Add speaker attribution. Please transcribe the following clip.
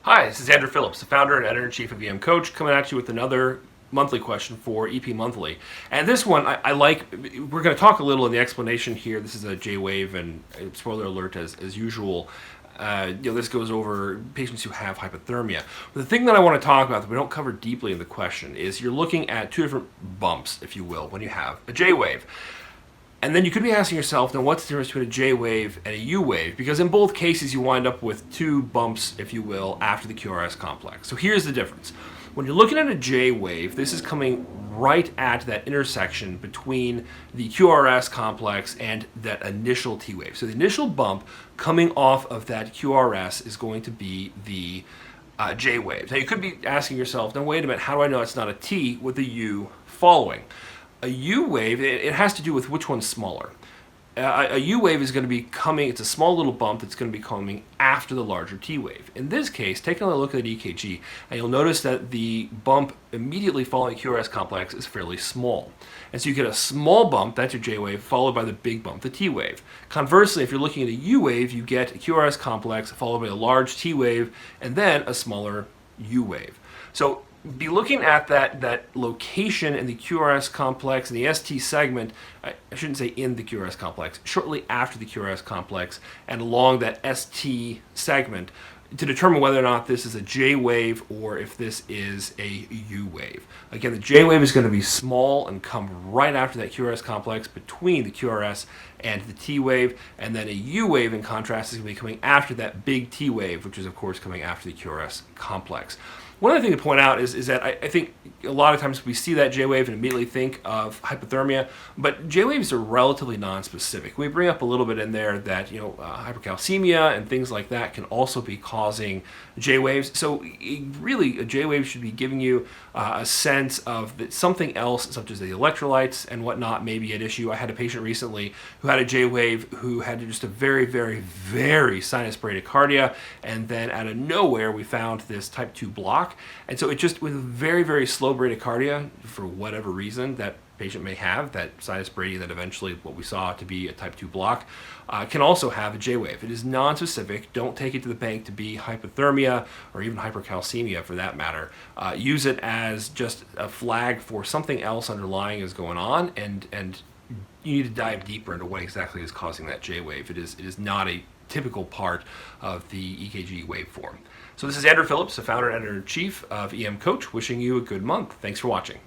Speaker 1: Hi, this is Andrew Phillips, the founder and editor-in-chief of EM Coach, coming at you with another monthly question for EP Monthly. And this one, I like, we're going to talk a little in the explanation here. This is a J-Wave, and spoiler alert, as usual, this goes over patients who have hypothermia. But the thing that I want to talk about that we don't cover deeply in the question is you're looking at two different bumps, if you will, when you have a J-Wave. And then you could be asking yourself, now what's the difference between a J-wave and a U-wave? Because in both cases you wind up with two bumps, if you will, after the QRS complex. So here's the difference. When you're looking at a J-wave, this is coming right at that intersection between the QRS complex and that initial T-wave. So the initial bump coming off of that QRS is going to be the J-wave. Now you could be asking yourself, now wait a minute, how do I know it's not a T with a U following? A U wave, it has to do with which one's smaller. A U wave is going to be coming, it's a small little bump that's going to be coming after the larger T wave. In this case, take a look at EKG, and you'll notice that the bump immediately following QRS complex is fairly small. And so you get a small bump, that's your J wave, followed by the big bump, the T wave. Conversely, if you're looking at a U wave, you get a QRS complex followed by a large T wave, and then a smaller U wave. So be looking at that location in the QRS complex and the ST segment, I shouldn't say in the QRS complex, shortly after the QRS complex and along that ST segment to determine whether or not this is a J wave or if this is a U wave. Again, the J wave is going to be small and come right after that QRS complex between the QRS and the T wave, and then a U wave in contrast is going to be coming after that big T wave, which is of course coming after the QRS complex. One other thing to point out is that I think a lot of times we see that J-wave and immediately think of hypothermia, but J-waves are relatively non-specific. We bring up a little bit in there that hypercalcemia and things like that can also be causing J-waves. So really, a J-wave should be giving you a sense of that something else, such as the electrolytes and whatnot, may be at issue. I had a patient recently who had a J-wave who had just a very, very, very sinus bradycardia, and then out of nowhere we found this type 2 block. And so it just, with very, very slow bradycardia, for whatever reason that patient may have, that sinus brady that eventually what we saw to be a type 2 block, can also have a J-wave. It is non-specific. Don't take it to the bank to be hypothermia or even hypercalcemia for that matter. Use it as just a flag for something else underlying is going on, and you need to dive deeper into what exactly is causing that J-wave. It is not a typical part of the EKG waveform. So this is Andrew Phillips, the founder and editor-in-chief of EM Coach, wishing you a good month. Thanks for watching.